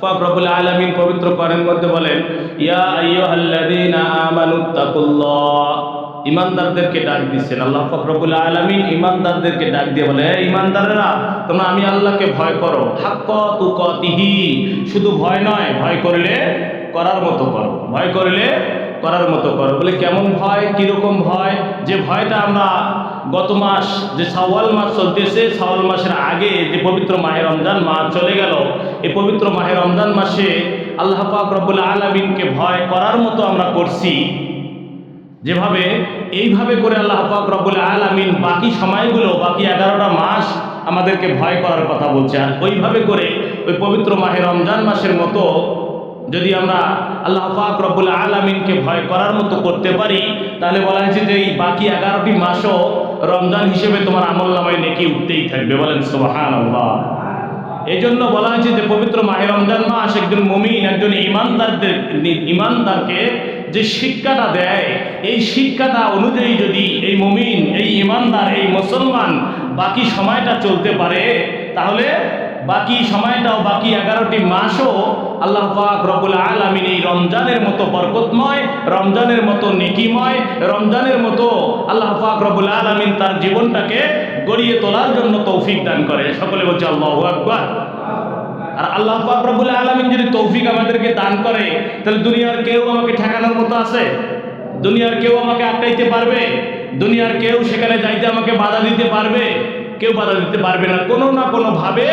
পাক রব্বুল আলামিন পবিত্র কোরআনের মধ্যে বলেন, ইয়া আইয়ুহাল্লাযীনা আমানুত্তাকুল্লাহ। ঈমানদারদেরকে ডাক দিচ্ছেন আল্লাহ পাক রব্বুল আলামিন। ঈমানদারদেরকে ডাক দিয়ে বলে, হে ঈমানদারেরা, তোমরা আমি আল্লাহকে ভয় করো, হাক্কা তুকাতিহি। শুধু ভয় নয়, ভয় করলে করার মতো করো, ভয় করলে করার মতো করো। বলে কেমন ভয়, কিরকম ভয়? যে ভয়টা আমরা গত মাস যে শাওয়াল মাস চলতেছে, শাওয়াল মাসের আগে যে পবিত্র মাহে রমজান মাস চলে গেল, এই পবিত্র মাহে রমজান মাসে আল্লাহ পাক রব্বুল আলামিনকে ভয় করার মতো আমরা করছি। যেভাবে এইভাবে করে আল্লাহ পাক রব্বুল আলামিন বাকি সময়গুলো, বাকি 11টা মাস আমাদেরকে ভয় করার কথা বলছে। আর ওইভাবে করে ওই পবিত্র মাহে রমজান মাসের মতো যদি আমরা আল্লাহ পাক রব্বুল আলামিনকে ভয় করার মতো করতে পারি, তাহলে বলা হয়েছে যে এই বাকি 11টি মাসও রমজান হিসেবে তোমার আমলনামায় নেকি উঠতেই থাকবে। বলেন সুবহানাল্লাহ। এই জন্য বলা হয়েছে যে পবিত্র মাহে রমজান মাস একজন মুমিন, একজন ঈমানদারকে যে শিক্ষাটা দেয়, এই শিক্ষাটা অনুযায়ী যদি এই মুমিন, এই ঈমানদার, এই মুসলমান বাকি সময়টা চলতে পারে, তাহলে বাকি সময়টাও, বাকি 11টি মাসও আল্লাহ পাক রব্বুল আলামিন এই রমজানের মতো বরকতময়, রমজানের মতো নেকিময়, রমজানের মতো আল্লাহ পাক রব্বুল আলামিন তার জীবনটাকে গড়িয়ে তোলার জন্য তৌফিক দান করে। সকলে বলছে আল্লাহু আকবার। আর আল্লাহ পাক রব্বুল আলামিন যদি তৌফিক আমাদেরকে দান করে, তাহলে দুনিয়ার কেউ আমাকে ঠেকানোর মতো আছে? দুনিয়ার কেউ আমাকে আটকাইতে পারবে? দুনিয়ার কেউ সেখানে যাইতে আমাকে বাধা দিতে পারবে? কেউ বাধা দিতে পারবে না। কোনো না কোনো ভাবে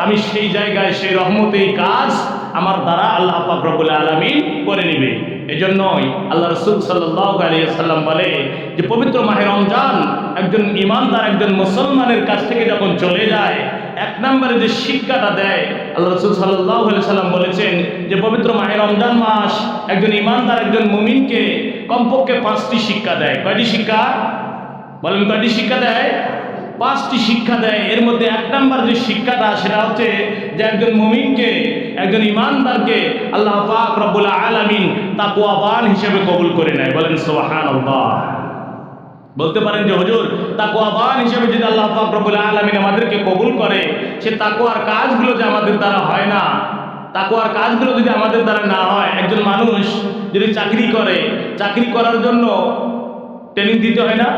আমি সেই জায়গায়, সেই রহমতেই কাজ আমার দ্বারা আল্লাহ পাক রব্বুল আলামিন করে নেবে। এজন্যই আল্লাহ রাসূল সাল্লাল্লাহু আলাইহি ওয়াসাল্লাম বলে যে পবিত্র মাহে রমজান একজন ঈমানদার, একজন মুসলমানের কাছ থেকে যখন চলে যায়, এক নম্বরে যে শিক্ষাটা দেয়, আল্লাহ রাসূল সাল্লাল্লাহু আলাইহি ওয়াসাল্লাম বলেছেন যে পবিত্র মাহে রমজান মাস একজন ঈমানদার, একজন মুমিনকে কমপক্ষে 5টি শিক্ষা দেয়। কয়টি শিক্ষা? বলেন কয়টি শিক্ষা দেয়? 5টি শিক্ষা দেয়। এর মধ্যে 1 নম্বর যে শিক্ষাটা, সেটা হচ্ছে যে একজন মুমিনকে, একজন ঈমানদারকে আল্লাহ পাক রব্বুল আলামিন তাকওয়াবান হিসেবে কবুল করে নেয়। বলেন সুবহানাল্লাহ। বলতে পারেন যে হুজুর, তাকওয়াবান হিসেবে যদি আল্লাহ পাক রব্বুল আলামিন আমাদেরকে কবুল করে, সে তাকওয়ার কাজগুলো যে আমাদের দ্বারা হয় না, তাকওয়ার কাজগুলো যদি আমাদের দ্বারা না হয়, একজন মানুষ যদি চাকরি করে, চাকরি করার জন্য ট্রেনিং দিতে হয় না?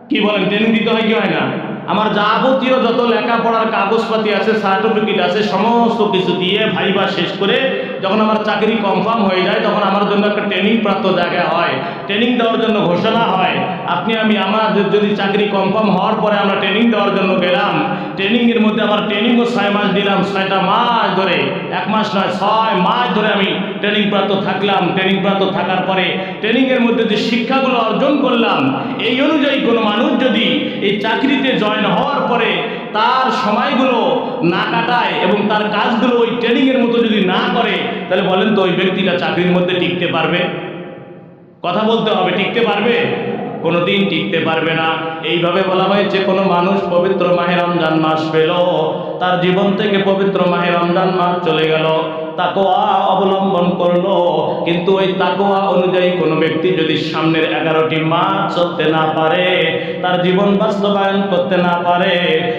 কি বলেন, ট্রেনিং দিতে হয় কি হয় না? আমার যাবতীয় যত লেখাপড়ার কাগজপাতি আছে, সার্টিফিকেট আছে, সমস্ত কিছু দিয়ে ভাইবা শেষ করে যখন আমার চাকরি কনফার্ম হয়ে যায়, তখন আমার জন্য একটা ট্রেনিং প্রাপ্ত জায়গা হয়, ট্রেনিং দেওয়ার জন্য ঘোষণা হয়। আপনি আমি আমাদের যদি চাকরি কনফার্ম হওয়ার পরে আমরা ট্রেনিং দেওয়ার জন্য গেলাম, ট্রেনিংয়ের মধ্যে আমার ট্রেনিংও 6 মাস দিলাম, 6টা মাস ধরে, 1 মাস নয় 6 মাস ধরে আমি ট্রেনিং প্রাপ্ত থাকলাম। ট্রেনিং প্রাপ্ত থাকার পরে ট্রেনিংয়ের মধ্যে যে শিক্ষাগুলো অর্জন করলাম, এই অনুযায়ী কোনো মানুষ যদি এই চাকরিতে জয়েন হওয়ার পরে তার সময়গুলো না কাটায় এবং তার কাজগুলো ওই ট্রেনিংয়ের মতো যদি না করে, তাহলে বলেন তো ওই ব্যক্তিটা চাকরির মধ্যে টিকতে পারবে? কথা বলতে হবে, টিকতে পারবে? কোনোদিন টিকতে পারবে না। এইভাবে বলা হয় যে কোনো মানুষ পবিত্র মাহে রমজান মাস পেল, তার জীবন থেকে পবিত্র মাহে রমজান মাস চলে গেল, তাকওয়া অবলম্বন করলো, কিন্তু ওই তাকওয়া অনুযায়ী কোনো ব্যক্তি যদি সামনের 11টি মাস চলতে না পারে, তার জীবন বাস্তবায়ন করতে না পারে,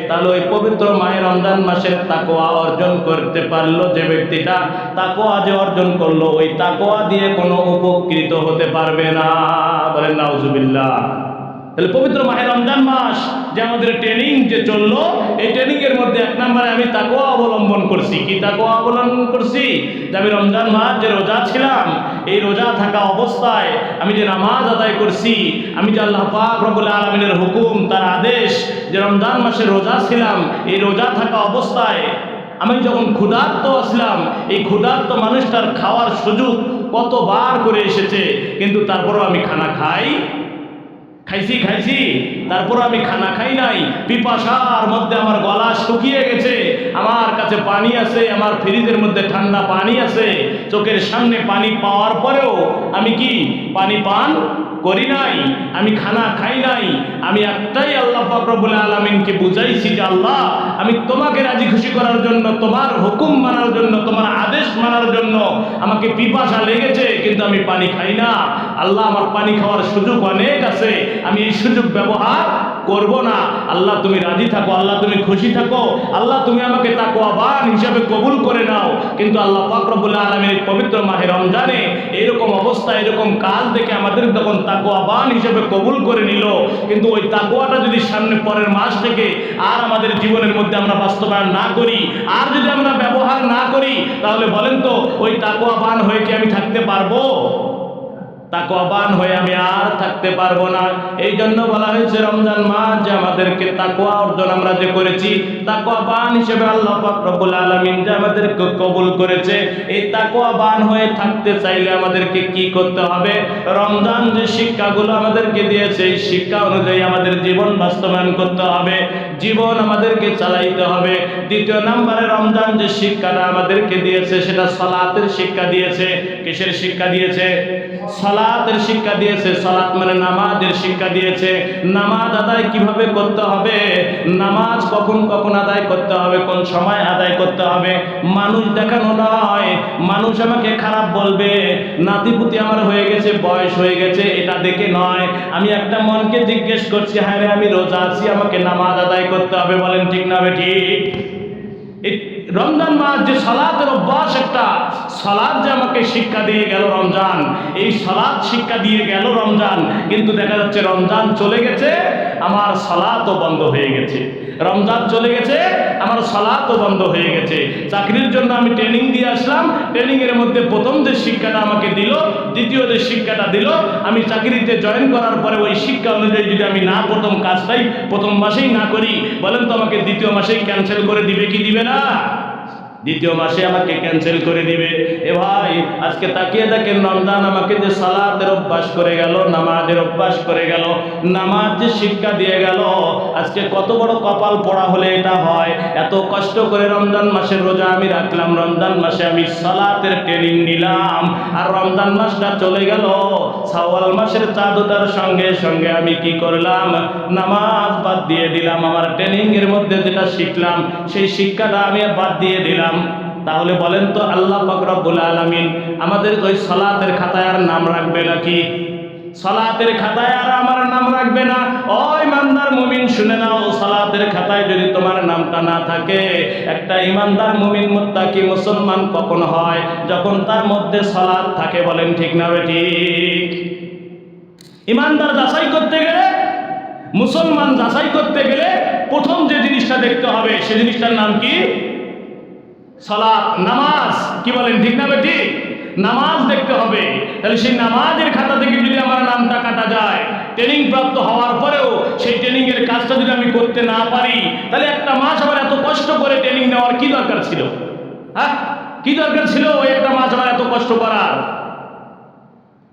তাহলে ওই পবিত্র মাহে রমজান মাসের তাকওয়া অর্জন করতে পারলো যে ব্যক্তিটা, তাকওয়া যে অর্জন করলো, ওই তাকওয়া দিয়ে কোনো উপকৃত হতে পারবে না। বলেন নাউজুবিল্লাহ। তাহলে পবিত্র মাহে রমজান মাস যে আমাদের ট্রেনিং যে চললো, এই ট্রেনিংয়ের মধ্যে 1 নম্বরে আমি তাকওয়া অবলম্বন করছি। কি তাকওয়া অবলম্বন করছি? যে আমি রমজান মাস যে রোজা ছিলাম, এই রোজা থাকা অবস্থায় আমি যে নামাজ আদায় করছি, আমি যে আল্লাহ পাক রব্বুল আলামিনের হুকুম, তার আদেশ, যে রমজান মাসে রোজা ছিলাম, এই রোজা থাকা অবস্থায় আমি যখন ক্ষুধার্ত আসলাম, এই ক্ষুধার্ত মানুষটার খাওয়ার সুযোগ কতবার করে এসেছে, কিন্তু তারপরও আমি খানা খাইছি, তারপর আমি খানা খাই নাই। পিপাসার মধ্যে আমার গলা শুকিয়ে গেছে, আমার কাছে পানি আছে, আমার ফ্রিজের মধ্যে ঠান্ডা পানি আছে, চোখের সামনে পানি পাওয়ার পরেও আমি কি পানি পান করি নাই, আমি খানা খাই নাই। আমি একটাই আল্লাহ পাক রব্বুল আলামিনকে বুঝাইছি যে আল্লাহ, আমি তোমাকে রাজি খুশি করার জন্য, তোমার হুকুম মানার জন্য, তোমার আদেশ মানার জন্য আমাকে পিপাসা লেগেছে, কিন্তু আমি পানি খাই না। আল্লাহ, আমার পানি খাওয়ার সুযোগ অনেক আছে, আমি এই সুযোগ ব্যবহার করব না। আল্লাহ তুমি রাজি থাকো, আল্লাহ তুমি খুশি থাকো, আল্লাহ তুমি আমাকে তাকওয়াবান হিসাবে কবুল করে নাও। কিন্তু আল্লাহ পাক রব্বুল আলামিন পবিত্র মাহে রমজানে এরকম অবস্থা, এরকম কাজ দেখে আমাদের তখন তাকওয়াবান হিসাবে কবুল করে নিল। কিন্তু ওই তাকওয়াটা যদি সামনে পরের মাস থেকে আর আমাদের জীবনের মধ্যে আমরা বাস্তবায়ন না করি, আর যদি আমরা ব্যবহার না করি, তাহলে বলেন তো ওই তাকওয়াবান হয়ে কি আমি থাকতে পারবো? তাকওয়াবান হয়ে আমি আর থাকতে পারবো না। এই জন্য বলা হয়েছে রমজান মাস যে আমাদেরকে তাকওয়া অর্জন আমরা যে করেছি, তাকওয়াবান হিসেবে আল্লাহ পাক রব্বুল আলামিন যে আমাদেরকে কবুল করেছে, এই তাকওয়াবান হয়ে থাকতে চাইলে আমাদেরকে কি করতে হবে? রমজান যে শিক্ষাগুলো আমাদেরকে দিয়েছে, এই শিক্ষা অনুযায়ী আমাদের জীবন বাস্তবায়ন করতে হবে, জীবন আমাদেরকে চালাইতে হবে। দ্বিতীয় নম্বরে রমজান যে শিক্ষাটা আমাদেরকে দিয়েছে সেটা সালাতের শিক্ষা দিয়েছে। কিসের শিক্ষা দিয়েছে? সালাতের শিক্ষা দিয়েছে। সালাত মানে নামাজের শিক্ষা দিয়েছে। নামাজ আদায় কিভাবে করতে হবে, নামাজ কখন কখন আদায় করতে হবে, কোন সময় আদায় করতে হবে। মানুষ দেখানো নয়, মানুষ আমাকে খারাপ বলবে, নাতিপুতি আমার হয়ে গেছে, বয়স হয়ে গেছে, এটা দেখে নয়। আমি একটা মনকে জিজ্ঞেস করছি, হ্যাঁ রে আমি রোজা আছি, আমাকে নামাজ আদায় করতে হবে। বলেন ঠিক না ঠিক? এই রমজান মাস যে সালাতের অভ্যাস, একটা সালাত যে আমাকে শিক্ষা দিয়ে গেল রমজান, এই সালাত শিক্ষা দিয়ে গেল রমজান, কিন্তু দেখা যাচ্ছে রমজান চলে গেছে, আমার সালাতও বন্ধ হয়ে গেছে। রমজান চলে গেছে, আমার সালাতও বন্ধ হয়ে গেছে। চাকরির জন্য আমি ট্রেনিং দিয়ে আসলাম, ট্রেনিংয়ের মধ্যে প্রথম যে শিক্ষাটা আমাকে দিল, দ্বিতীয় যে শিক্ষাটা দিল, আমি চাকরিতে জয়েন করার পরে ওই শিক্ষা অনুযায়ী যদি আমি না প্রথম কাজটাই প্রথম মাসেই না করি, বলেন তো আমাকে দ্বিতীয় মাসেই ক্যান্সেল করে দিবে কি দিবে না? দ্বিতীয় মাসে আমাকে ক্যান্সেল করে দিবে। এ ভাই, আজকে তাকিয়ে দেখেন, রমজান আমাকে যে সালাতের অভ্যাস করে গেল, নামাজের অভ্যাস করে গেল, নামাজ যে শিক্ষা দিয়ে গেল, আজকে কত বড় কপাল পোড়া হলে এটা হয়। এত কষ্ট করে রমজান মাসের রোজা আমি রাখলাম, রমজান মাসে আমি সালাতের ট্রেনিং নিলাম, আর রমজান মাসটা চলে গেল, শাওয়াল মাসের চাঁদ ওঠার সঙ্গে সঙ্গে আমি কি করলাম? নামাজ বাদ দিয়ে দিলাম। আমার ট্রেনিং এর মধ্যে যেটা শিখলাম, সেই শিক্ষাটা আমি বাদ দিয়ে দিলাম। তাহলে বলেন তো আল্লাহ পাক রব্বুল আলামিন আমাদের ওই সালাতের খাতায় আর নাম রাখবে নাকি? সালাতের খাতায় আর আমার নাম রাখবে না। ও ইমানদার মুমিন, শুনে নাও, সালাতের খাতায় যদি তোমার নামটা না থাকে, একটা ইমানদার মুমিন মুত্তাকি মুসলমান কখন হয়? যখন তার মধ্যে সালাত থাকে। বলেন ঠিক না ঠিক? ইমানদার যাচাই করতে গেলে, মুসলমান যাচাই করতে গেলে প্রথম যে জিনিসটা দেখতে হবে, সেই জিনিসটার নাম কি? সালাত, নামাজ। কি বলেন ঠিক না ঠিক? নামাজ দেখতে হবে। তাহলে সেই নামাজের খাতা থেকে যদি আমার নামটা কাটা যায়, ট্রেনিং প্রাপ্ত হওয়ার পরেও সেই ট্রেনিং এর কাজটা যদি আমি করতে না পারি, তাহলে একটা মাস আমার এত কষ্ট করে ট্রেনিং নেওয়ার কি দরকার ছিল? হ্যাঁ, কি দরকার ছিল ওই একটা মাস আমার এত কষ্ট করার?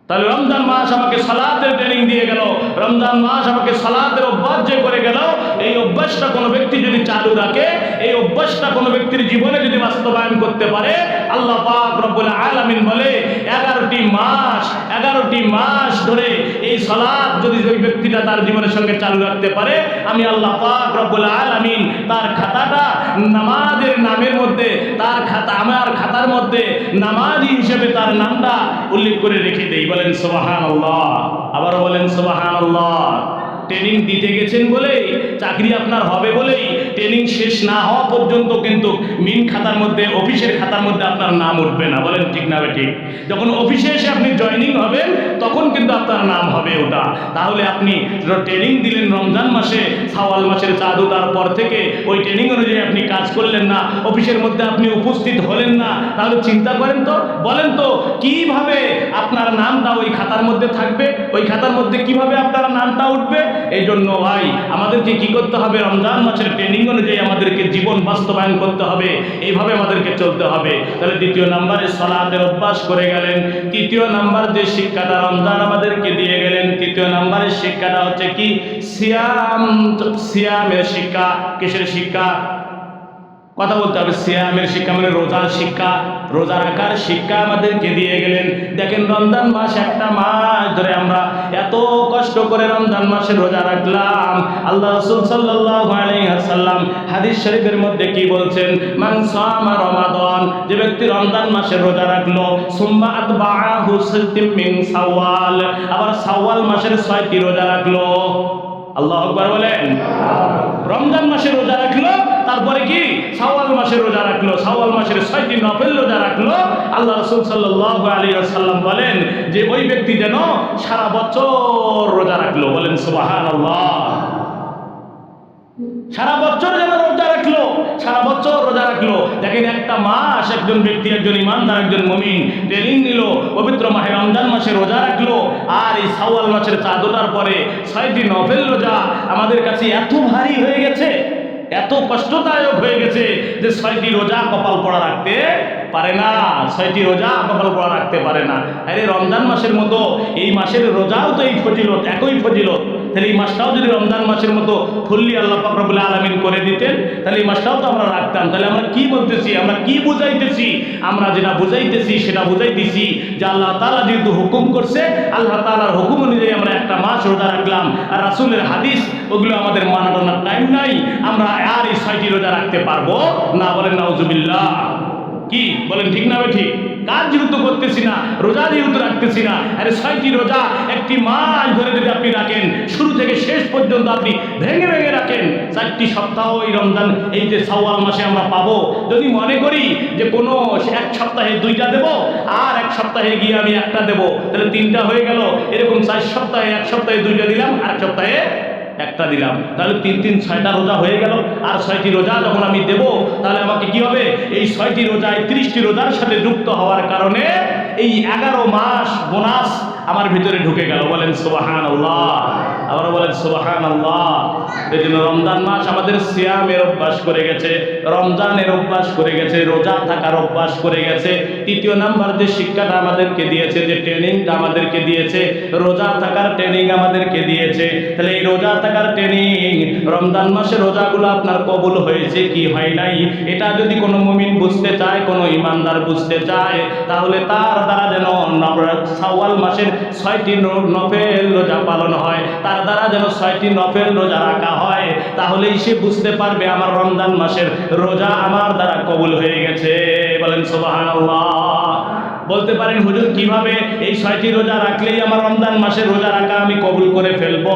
তাহলে রমজান মাস আমাকে সালাতের ট্রেনিং দিয়ে গেল, রমজান মাস আমাকে সালাতের অভ্যাস যে করে গেল, এই অভ্যাসটা কোনো ব্যক্তি যদি চালু রাখে, এই অভ্যাসটা কোনো ব্যক্তির জীবনে যদি বাস্তবায়ন করতে পারে, আল্লাহ পাক রব্বুল আলামিন বলে 11টি মাস ধরে এই সালাত যদি ওই ব্যক্তিটা তার জীবনের সঙ্গে চালু রাখতে পারে, আমি আল্লাহ পাক রব্বুল আলামিন তার খাতাটা নামাজের নামের মধ্যে, তার খাতা, আমার খাতার মধ্যে নামাজি হিসেবে তার নামটা উল্লেখ করে রেখে দেই। বলেন সুবহানাল্লাহ। আবারও বলেন সুবহানাল্লাহ। ট্রেনিং দিতে গেছেন বলেই, চাকরি আপনার হবে বলেই, ট্রেনিং শেষ না হওয়া পর্যন্ত কিন্তু মিন খাতার মধ্যে, অফিসের খাতার মধ্যে আপনার নাম উঠবে না। বলেন ঠিক না ঠিক? যখন অফিসে এসে আপনি জয়েনিং হবেন, তখন কিন্তু আপনার নাম হবে ওটা। তাহলে আপনি ট্রেনিং দিলেন রমজান মাসে, শাওয়াল মাসের চাঁদ ওঠার পর থেকে ওই ট্রেনিং অনুযায়ী আপনি কাজ করলেন না, অফিসের মধ্যে আপনি উপস্থিত হলেন না, তাহলে চিন্তা করেন তো, বলেন তো কিভাবে আপনার নামটা ওই খাতার মধ্যে থাকবে? ওই খাতার মধ্যে কিভাবে আপনার নামটা উঠবে? এই জন্য ভাই, আমাদেরকে কি করতে হবে? রমজান মাসের ট্রেনিং অনুযায়ী আমাদেরকে জীবন বাস্তবায়ন করতে হবে, এইভাবে আমাদেরকে চলতে হবে। তাহলে দ্বিতীয় নম্বরে সালাতের অভ্যাস করে গেলেন। তৃতীয় নাম্বার যে শিক্ষাটা রমজান আমাদেরকে দিয়ে গেলেন, তৃতীয় নাম্বারের শিক্ষাটা হচ্ছে কি? সিয়ামের শিক্ষা। কিসের শিক্ষা? কথা বলতে হবে। সিয়ামের শিক্ষা মানে রোজার শিক্ষা, রোজা রাখার শিক্ষা আমাদেরকে দিয়ে গেলেন। দেখেন, রমজান মাস একটা মাস ধরে আমরা এত কষ্ট করে রমজান মাসে রোজা রাখলাম। আল্লাহ রাসূল সাল্লাল্লাহু আলাইহি ওয়াসাল্লাম হাদিস শরীফের মধ্যে কি বলছেন? মান সামা রমাদান, যে ব্যক্তি রমজান মাসে রোজা রাখলো, সুম্মা আতবাআহু সিত্তাম মিন শাওয়াল, আবার শাওয়াল মাসের 6টি রোজা রাখলো, আল্লাহু আকবার বলেন। রমজান মাসে রোজা রাখলো, তারপরে কি শাওয়াল মাসে রোজা রাখলো, শাওয়াল মাসের 6টি নফল রোজা রাখলো। আল্লাহ রাসূল সাল্লাল্লাহু আলাইহি ওয়াসাল্লাম বলেন যে ওই ব্যক্তি যেন সারা বছর রোজা রাখলো। বলেন সুবহানাল্লাহ। সারা বছর যেন রোজা রাখলো, সারা বছর রোজা রাখলো। দেখেন একটা মাস একজন ব্যক্তি, একজন ইমানদার, একজন মুমিন ট্রেনিং নিল, পবিত্র মাহে রমজান মাসে রোজা রাখলো। আর এই শাওয়াল মাসের চাঁদ ওঠার পরে 6টি নফল রোজা আমাদের কাছে এত ভারী হয়ে গেছে, এত কষ্টদায়ক হয়ে গেছে যে 6টি রোজা কপাল পড়া রাখতে পারে না, 6টি রোজা কপাল পড়া রাখতে পারে না। আরে রমজান মাসের মতো এই মাসের রোজাও তো এই ফজিলত, একই ফজিলত। তাহলে এই মাসটাও যদি রমজান মাসের মতো ফুল্লি আল্লাহ পাক রব্বুল আলামিন করে দিতেন, তাহলে এই মাসটাও তো আমরা রাখতাম। তাহলে আমরা কি বলতেছি, আমরা কি বুঝাইতেছি? আমরা যেটা বুঝাইতেছি সেটা বুঝাইতেছি যে আল্লাহ তাআলা যেহেতু হুকুম করছে, আল্লাহ তাআলার হুকুম অনুযায়ী আমরা একটা মাস রোজা রাখলাম। আর রাসূলের হাদিস ওগুলো আমাদের মানানোর টাইম নাই, আমরা আর এই 6টি রোজা রাখতে পারবো না। বলেন নাউজুবিল্লাহ। কি বলেন, ঠিক না ঠিক? কাজ যেহেতু করতেছি না, রোজা যেহেতু রাখতেছি না, আরে 6টি রোজা একটি মাস ধরে যদি আপনি রাখেন, শুরু থেকে শেষ পর্যন্ত আপনি ভেঙে ভেঙে রাখেন, 4টি সপ্তাহ এই রমজান, এই যে শাওয়াল মাসে আমরা পাবো। যদি মনে করি যে কোনো এক সপ্তাহে 2টা দেব, আর এক সপ্তাহে গিয়ে আমি একটা দেব, তাহলে 3টা হয়ে গেল। এরকম 4 সপ্তাহে, এক সপ্তাহে 2টা দিলাম, আর এক সপ্তাহে একটা দিলাম, তাহলে 3 6টা রোজা হয়ে গেল। আর 6টি রোজা যখন আমি দেব, তাহলে আমাকে কি হবে? এই 6টি রোজায় 30টি রোজার সাথে যুক্ত হওয়ার কারণে এই 11 মাস বোনাস আমার ভিতরে ঢুকে গেল। বলেন সুবহানাল্লাহ। আবার বলেন সুবহানাল্লাহ। এই জন্য রমজান মাস আমাদের সিয়ামের অভ্যাস করে গেছে, রমজানের অভ্যাস করে গেছে, রোজা থাকার অভ্যাস করে গেছে। তৃতীয় নাম্বার যে শিক্ষাটা আমাদেরকে দিয়েছে, যে ট্রেনিংটা আমাদেরকে দিয়েছে, রোজা থাকার ট্রেনিং আমাদেরকে দিয়েছে। তাহলে এই রোজা থাকার ট্রেনিং, রমজান মাসে রোজাগুলো আপনার কবুল হয়েছে কি হয় নাই, এটা যদি কোনো মুমিন বুঝতে চায়, কোনো ইমানদার বুঝতে চায়, তাহলে তার দ্বারা যেন শাওয়াল মাসের 6টি নফল রোজা পালন হয়, তার দ্বারা যেন 6টি নফল রোজা রাখা হয়। তাহলেই সে বুঝতে পারবে আমার রমজান মাসের রোজা আমার দ্বারা কবুল হয়ে গেছে। বলেন সুবহানাল্লাহ। বলতে পারেন হুজুর কিভাবে এই 6টি রোজা রাখলেই আমার রমজান মাসের রোজা রাখা আমি কবুল করে ফেলবো,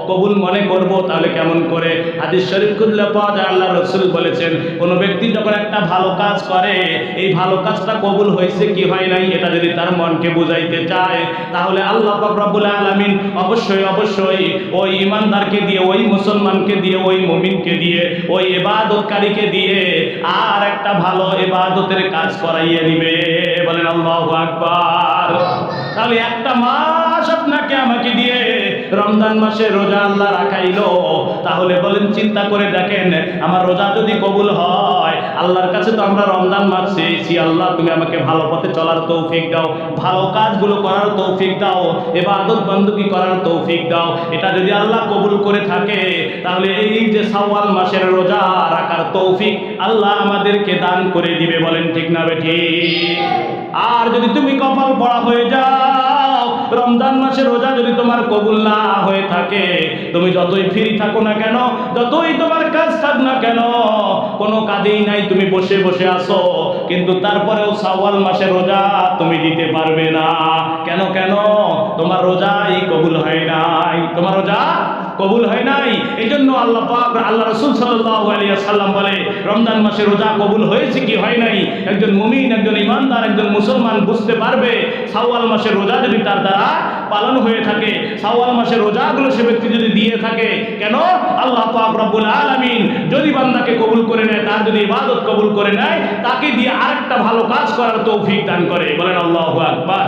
কবুল মনে করব? তাহলে কেমন করে? হাদিস শরীফ খুললে পাওয়া যায়, আল্লাহ রাসূল বলেছেন, কোন ব্যক্তি যখন একটা ভালো কাজ করে, এই ভালো কাজটা কবুল হয়েছে কি হয় নাই, এটা যদি তার মনকে বুঝাইতে চায়, তাহলে আল্লাহ পাক রব্বুল আলামিন অবশ্যই অবশ্যই ওই ইমানদারকে দিয়ে, ওই মুসলমানকে দিয়ে, ওই মুমিনকে দিয়ে, ওই ইবাদতকারীকে দিয়ে আর একটা ভালো ইবাদতের কাজ করাইয়ে নিবে। বলেন আল্লাহু আকবার। তাহলে একটা মাস আপনাকে আমাকে দিয়ে রমজান মাসে রোজা আল্লাহ রাখাইলো, তাহলে বলেন চিন্তা করে দেখেন, আমার রোজা যদি কবুল হয়, আল্লাহর কাছে তো আমরা রমজান মাস চেয়েছি, আল্লাহ তুমি আমাকে ভালো পথে চলার তৌফিক দাও, ভালো কাজগুলো করার তৌফিক দাও, ইবাদত বندگی করার তৌফিক দাও। এটা যদি আল্লাহ কবুল করে থাকে, তাহলে এই যে শাওয়াল মাসের রোজা রাখার তৌফিক আল্লাহ আমাদেরকে দান করে দিবে। বলেন ঠিক না বেঠিক? আর যদি তুমি কপাল পড়া হয়ে যাও, রমজান মাসের রোজা যদি তোমার কবুল না হয়ে থাকে, তুমি যতই ফ্রি থাকো না কেন, যতই তোমার কাজ থাক না কেন, কোনো কাজেই নাই, তুমি বসে বসে আসো, কিন্তু তারপরেও শাওয়াল মাসের রোজা তুমি দিতে পারবে না। কেন কেন? তোমার রোজাই কবুল হয় নাই, তোমার রোজা কবুল হয় নাই। এই জন্য আল্লাহ পাক, আল্লাহ রাসূল সাল্লাল্লাহু আলাইহি ওয়াসাল্লাম বলে, রমজান মাসে রোজা কবুল হয়েছে কি হয় নাই, একজন মুমিন, একজন ইমানদার, একজন মুসলমান বুঝতে পারবে শাওয়াল মাসের রোজা যদি তার দ্বারা পালন হয়ে থাকে, শাওয়াল মাসের রোজাগুলো সে ব্যক্তি যদি দিয়ে থাকে। কেন? আল্লাহ পাক রব্বুল আলামিন যদি বান্দাকে কবুল করে নেয়, তার যদি ইবাদত কবুল করে নেয়, তাকে দিয়ে আরেকটা ভালো কাজ করার তৌফিক দান করে। বলেন আল্লাহু আকবার।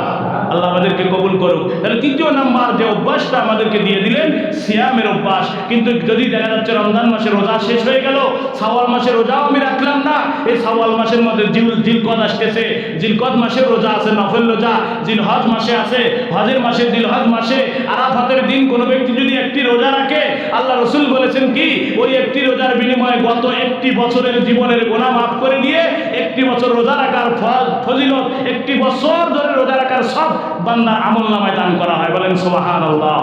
আল্লাহ আমাদেরকে কবুল করুক। তাহলে তৃতীয় নাম্বার যে অভ্যাসটা আমাদেরকে দিয়ে দিলেন, সিয়ামের অভ্যাস। কিন্তু যদি দেখা যাচ্ছে রমজান মাসে রোজা শেষ হয়ে গেল, শাওয়াল মাসের রোজাও আমি রাখলাম না, এই শাওয়াল মাসের মধ্যে জিলকদ আসতেছে, জিলকদ মাসের রোজা আছে, নফল রোজা জিলহজ মাসে আছে, হজের মাসে, জিলহজ মাসে আরাফাতের দিন কোনো ব্যক্তি যদি একটি রোজা রাখে, আল্লাহ রাসূল বলেছেন কি, ওই একটি রোজার বিনিময়ে গত একটি বছরের জীবনের গুনাহ মাফ করে দিয়ে, একটি বছর রোজা রাখার ফজিলত, একটি বছর ধরে রোজা রাখার সব বান্দার আমলনামায় দান করা হয়। বলেন সুবহানাল্লাহ।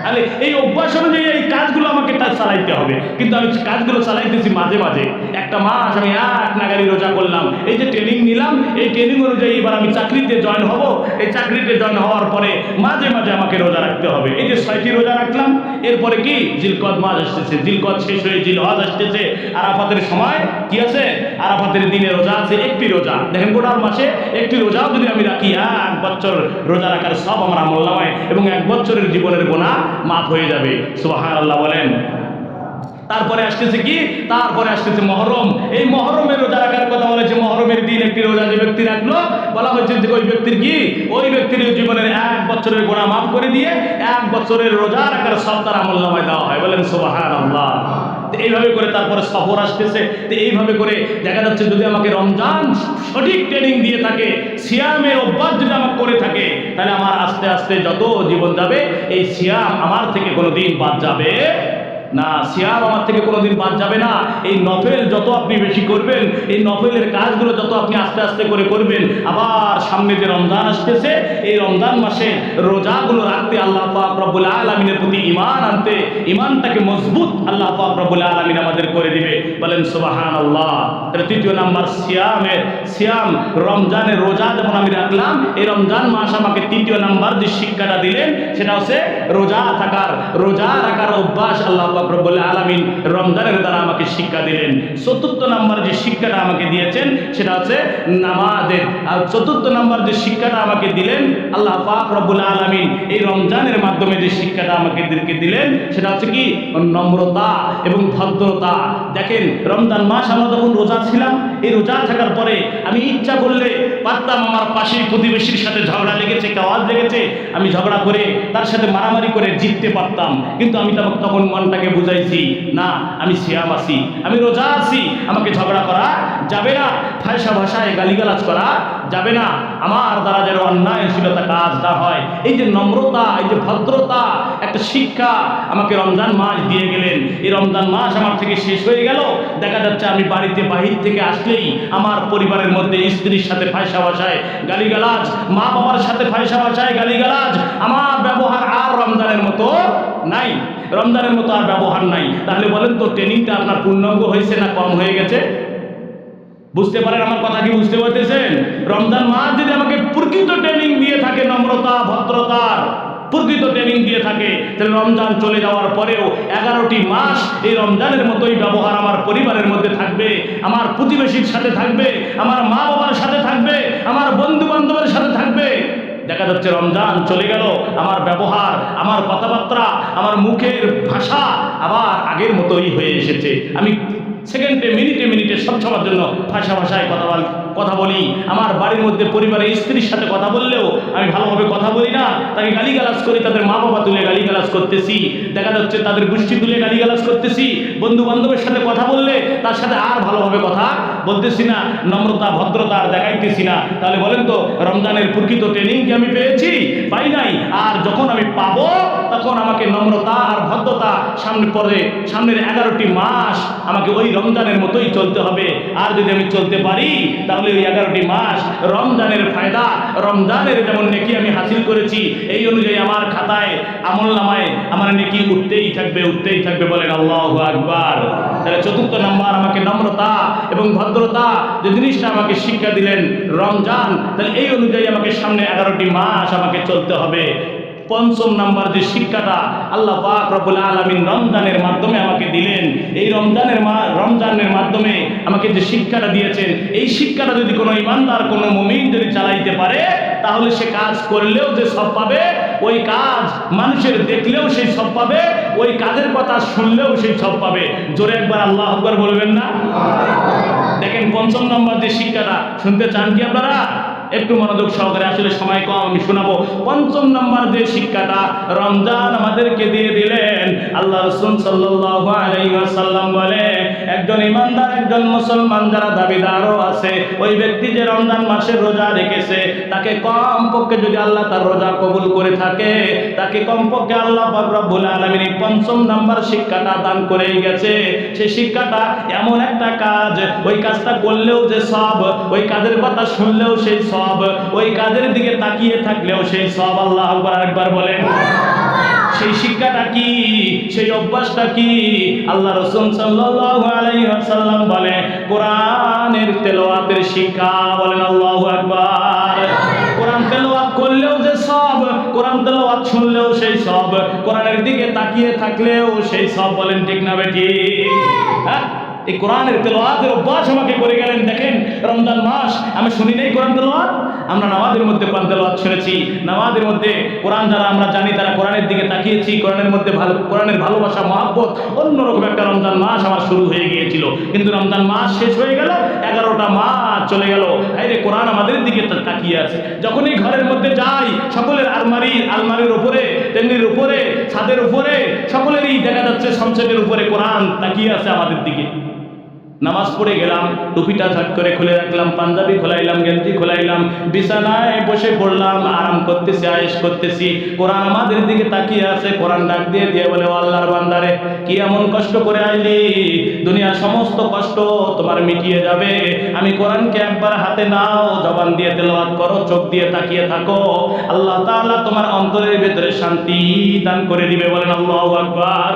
তাহলে এই অভ্যাস অনুযায়ী এই কাজগুলো আমাকে চালাইতে হবে, কিন্তু আমি কাজগুলো চালাইতেছি মাঝে মাঝে। একটা মাস আমি এক নাগারি রোজা করলাম, এই যে ট্রেনিং নিলাম, এই ট্রেনিং অনুযায়ী এবার আমি চাকরিতে জয়েন হব। এই চাকরিতে জয়েন হওয়ার পরে মাঝে মাঝে আমাকে রোজা রাখতে হবে। এই যে 6টি রোজা রাখলাম, এরপরে কি জিলকদ মাস আসতেছে, জিলকদ শেষ হয়ে জিলহজ আসতেছে, আরাফাতের সময় কি আছে, আরাফাতের দিনে রোজা আছে একটি রোজা। দেখেন গোটার মাসে একটি রোজাও যদি আমি রাখি, 1 বছর রোজা রাখার সব আমার আমলনামায় এবং 1 বছরের জীবনের গুনাহ মাফ হয়ে যাবে। সুবহানাল্লাহ বলেন। তারপরে আসতেছে কি, তারপরে আসতেছে মহরম। এই মহরমের রোজা রাখার কথা বলেছে। মহরমের দিন একটি রোজা যে ব্যক্তি রাখলো, বলা হয়েছে যে ওই ব্যক্তির কি, ওই ব্যক্তির জীবনের 1 বছরের গুনাহ মাফ করে দিয়ে 1 বছরের রোজা রাখার সব তার আমলনামায় দেওয়া হয়। বলেন সুবহানাল্লাহ। এইভাবে করে তারপরে সফর আসতেছে। তো এইভাবে করে দেখা যাচ্ছে যদি আমাকে রমজান সঠিক ট্রেনিং দিয়ে থাকে, সিয়ামের অভ্যাস যদি আমাকে করে থাকে, তাহলে আমার আস্তে আস্তে যত জীবন যাবে এই সিয়াম আমার থেকে কোনোদিন বাদ যাবে না। সিয়াম আমার থেকে কোনোদিন বাদ যাবে না। এই নফেল যত আপনি বেশি করবেন, এই নফেলের কাজগুলো যত আপনি আস্তে আস্তে করে করবেন, আবার সামনে যে রমজান আসতেছে, এই রমজান মাসে রোজাগুলো রাখতে আল্লাহ পাক রব্বুল আলামিনের প্রতি ঈমান আনতে, ঈমানটাকে মজবুত আল্লাহ পাক রব্বুল আলামিন আমাদের করে দিবে। বলেন সুবহানাল্লাহ। তাহলে 3য় নাম্বার সিয়াম, রমজানের রোজা যেমন আমি রাখলাম, এই রমজান মাস আমাকে 3য় নাম্বার যে শিক্ষাটা দিলেন সেটা হচ্ছে রোজা রাখার অভ্যাস আল্লাহ রব্বুল আলামিন রমজানের দ্বারা আমাকে শিক্ষা দিলেন। 4র্থ নাম্বার যে শিক্ষাটা আমাকে দিয়েছেন সেটা হচ্ছে নামাজের। আর 4র্থ নাম্বার যে শিক্ষাটা আমাকে দিলেন আল্লাহ পাক রব্বুল আলামিন এই রমজানের মাধ্যমে যে শিক্ষাটা আমাকে দিলেন সেটা হচ্ছে কি, নম্রতা এবং ভদ্রতা। দেখেন রমজান মাস আমরা যখন রোজা ছিলাম, এই রোজা থাকার পরে আমি ইচ্ছা করলে পারতাম আমার পাশের প্রতিবেশীর সাথে ঝগড়া লেগেছে, আওয়াজ লেগেছে, আমি ঝগড়া করে তার সাথে মারামারি করে জিততে পারতাম। কিন্তু আমি তখন মনটাকে বুঝাইছি, না আমি সিয়াম আছি, আমি রোজা আছি, আমাকে ঝগড়া করা যাবে না, ফায়সা ভাষায় গালিগালাজ করা যাবে না, আমার দ্বারা যেন অন্যায়শীলতা কাজ না হয়। এই যে নম্রতা, এই যে ভদ্রতা, একটা শিক্ষা আমাকে রমজান মাস দিয়ে গেলেন। এই রমজান মাস আমার থেকে শেষ হয়ে গেল, দেখা যাচ্ছে আমি বাড়িতে বাহির থেকে আসলেই আমার পরিবারের মধ্যে স্ত্রীর সাথে ফায়সা ভাষায় গালিগালাজ, মা বাবার সাথে ফায়সা ভাষায় গালিগালাজ, আমার ব্যবহার আর রমজানের মতো নাই, রমজানের মতো আর ব্যবহার নাই। তাহলে বলেন তো ট্রেনিংটা আপনার পূর্ণাঙ্গ হয়েছে না কম হয়ে গেছে? বুঝতে পারেন আমার কথা কি? বুঝতে পারতেছেন? রমজান মাস যদি আমাকে প্রকৃত ট্রেনিং দিয়ে থাকে, নম্রতা ভদ্রতার প্রকৃত ট্রেনিং দিয়ে থাকে, তাহলে রমজান চলে যাওয়ার পরেও 11টি মাস এই রমজানের মতোই ব্যবহার আমার পরিবারের মধ্যে থাকবে, আমার প্রতিবেশীর সাথে থাকবে, আমার মা বাবার সাথে থাকবে, আমার বন্ধু বান্ধবের সাথে থাকবে। দেখা যাচ্ছে রমজান চলে গেল, আমার ব্যবহার, আমার কথাবার্তা, আমার মুখের ভাষা আবার আগের মতোই হয়ে এসেছে। আমি সেকেন্ডে মিনিটে সব সময়ের জন্য ভাষায় কথা বলি। আমার বাড়ির মধ্যে পরিবারের স্ত্রীর সাথে কথা বললেও আমি ভালোভাবে কথা বলি না, তাকে গালিগালাজ করি, তাদের মা বাবা তুলে গালিগালাজ করতেছি, দেখা যাচ্ছে তাদের গোষ্ঠী তুলে গালিগালাজ করতেছি। বন্ধু বান্ধবের সাথে কথা বললে তার সাথে আর ভালোভাবে কথা বলতেছি না, নম্রতা ভদ্রতা আর দেখাইতেছি না। তাহলে বলেন তো রমজানের প্রকৃত ট্রেনিং কি আমি পেয়েছি? পাই নাই। আর যখন আমি পাবো তখন আমাকে নম্রতা আর ভদ্রতা সামনের 11টি মাস আমাকে ওই রমজানের মতোই চলতে হবে। আর যদি আমি চলতে পারি তাহলে ওই 11টি মাস রমজানের ফায়দা, রমজানের যেমন নেকি আমি হাসিল করেছি, এই অনুযায়ী আমার খাতায় আমলনামায় আমার নেকি উঠতেই থাকবে। বলেন আল্লাহু আকবার। তাহলে 4র্থ নাম্বার আমাকে নম্রতা এবং ভদ্রতা যে জিনিসটা আমাকে শিক্ষা দিলেন রমজান, তাহলে এই অনুযায়ী আমাকে সামনে 11টি মাস আমাকে চলতে হবে। 5ম নাম্বার যে শিক্ষাটা আল্লাহ পাক রব্বুল আলামিন রমজানের মাধ্যমে আমাকে দিলেন, এই রমজানের মাধ্যমে আমাকে যে শিক্ষাটা দিয়েছেন, এই শিক্ষাটা যদি কোনো ইমানদার, কোনো মুমিন যদি চালাইতে পারে, তাহলে সে কাজ করলেও যে সব পাবে, ওই কাজ মানুষের দেখলেও সেই সব পাবে, ওই কাজের কথা শুনলেও সেই সব পাবে। জোরে একবার আল্লাহু আকবার বলবেন না? দেখেন 5ম নাম্বার যে শিক্ষাটা শুনতে চান কি আপনারা? একটু মনোযোগ সহকারে, আসলে সময় কম, আমি শোনাবো। 5ম নাম্বার যে শিক্ষাটা রমজান আমাদেরকে দিয়ে দিলেন, আল্লাহ রাসূল সাল্লাল্লাহু আলাইহি ওয়াসাল্লাম বলে, একজন ইমানদার, একজন মুসলমান যারা দাবিদারও আছে, ওই ব্যক্তি যে রমজান মাসে রোজা রেখেছে, তাকে কমপক্ষে যদি আল্লাহ তার রোজা কবুল করে থাকে, তাকে কমপক্ষে আল্লাহ পাক রব্বুল আলামিন 5ম নাম্বার শিক্ষাটা দান করেই গেছে। সেই শিক্ষাটা এমন একটা কাজ, ওই কাজটা করলেও যে সব, ওই কাজের কথা শুনলেও সেই সব, ওই কাজের দিকে তাকিয়ে থাকলেও সেই সব। আল্লাহু আকবার, একবার বলেন। সেই শিক্ষাটা কি, সেই অভ্যাসটা কি? আল্লাহ রাসূল সাল্লাল্লাহু আলাইহি ওয়াসাল্লাম বলে কোরআনের তেলাওয়াতের শিক্ষা। বলেন আল্লাহু আকবার। কোরআন তেলাওয়াত করলেও যে সব, কোরআন তেলাওয়াত শুনলেও সেই সব, কোরআনের দিকে তাকিয়ে থাকলেও সেই সব। বলেন ঠিক না বেঠিক? হ্যাঁ, এই কোরআনের তেলাওয়াতের অভ্যাস আমাকে করে গেলেন। দেখেন রমজান মাস আমি শুনি নাই কোরআন তেলাওয়াত, আমরা নামাজের মধ্যে কোরআন তেলাওয়াত শুনেছি। নামাজের মধ্যে কোরআন যারা আমরা জানি তারা কোরআনের দিকে তাকিয়েছি, কোরআনের মধ্যে কোরআনের ভালোবাসা মহব্বত, অন্যরকম একটা রমজান মাস আমার শুরু হয়ে গিয়েছিল। কিন্তু রমজান মাস শেষ হয়ে গেল, 11টা মাস চলে গেল, আরে কোরআন আমাদের দিকে তাকিয়ে আছে। যখন এই ঘরের মধ্যে যাই, সকলের আলমারির উপরে, টেবিলের উপরে, ছাদের উপরে, সকলেরই দেখা যাচ্ছে সংসদের উপরে কোরআন তাকিয়ে আছে আমাদের দিকে। নামাজ পড়ে গেলাম, টুপিটা ঝট করে খুলে রাখলাম, পাঞ্জাবি খোলাইলাম, গেঞ্জি খোলাইলাম, বিছানায় বসে পড়লাম, আরাম করতেছি, আয়েশ করতেছি। কোরআন আমাদের দিকে তাকিয়ে আছে। কোরআন ডাক দিয়ে দিয়ে বলে, ও আল্লাহর বান্দারে, কি এমন কষ্ট করে আইলি? দুনিয়ার সমস্ত কষ্ট তোমার মিটিয়ে যাবে। আমি কোরআনকে একবার হাতে নাও, জবান দিয়ে তেলাওয়াত করো, চোখ দিয়ে তাকিয়ে থাকো, আল্লাহ তাআলা তোমার অন্তরের ভেতরে শান্তি দান করে দিবে। বলেন আল্লাহু আকবার।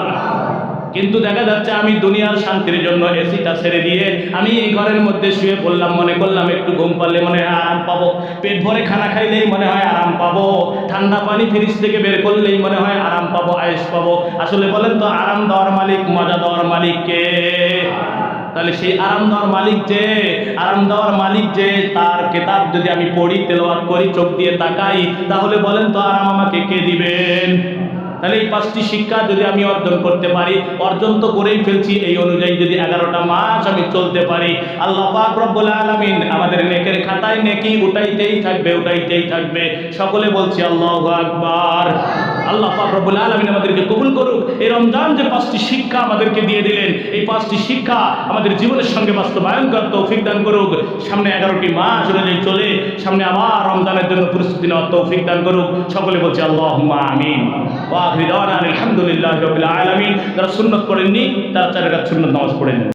কিন্তু দেখা যাচ্ছে আমি দুনিয়ার শান্তির জন্য এসিটা ছেড়ে দিয়ে আমি এই ঘরের মধ্যে শুয়ে পড়লাম, মনে করলাম একটু ঘুম পারলে মনে হয় আরাম পাবো, পেট ভরে খানা খাইলেই মনে হয় আরাম পাবো, ঠান্ডা পানি ফ্রিজ থেকে বের করলেই মনে হয় আরাম পাবো, আয়েশ পাবো। আসলে বলেন তো, আরাম দেওয়ার মালিক, মজা দেওয়ার মালিক কে? তাহলে সেই আরাম দেওয়ার মালিক যে, তার কিতাব যদি আমি পড়ি, তেলাওয়াত করি, চোখ দিয়ে তাকাই, তাহলে বলেন তো আরাম আমাকে কে দিবেন? তাহলে এই 5টি শিক্ষা যদি আমি অর্জন করতে পারি, অর্জন তো করেই ফেলছি, এই অনুযায়ী যদি 11টা মাস আমি চলতে পারি, আল্লাহ পাক রব্বুল আলামিন আমাদের নেকের খাতায় নেকি উঠাইতেই থাকবে। সকলে বলছি আল্লাহু আকবার। আল্লাহ পাক রব্বুল আলামিন আমাদেরকে কবুল করুক। এই রমজান যে 5টি শিক্ষা আমাদেরকে দিয়ে দিলেন, এই 5টি শিক্ষা আমাদের জীবনের সঙ্গে বাস্তবায়ন করার তৌফিক দান করুক। সামনে 11টি মাস অনুযায়ী চলে, সামনে আবার রমজানের জন্য প্রস্তুতি নেওয়ার তৌফিক দান করুক। সকলে বলছি আল্লাহুম্মা আমিন। ওয়া আখিরু দাওয়ানা আলহামদুলিল্লাহি রাব্বিল আলামিন। যারা সুন্নাত পড়েননি তারা 4 রাকাত সুন্নাত নামাজ পড়েন।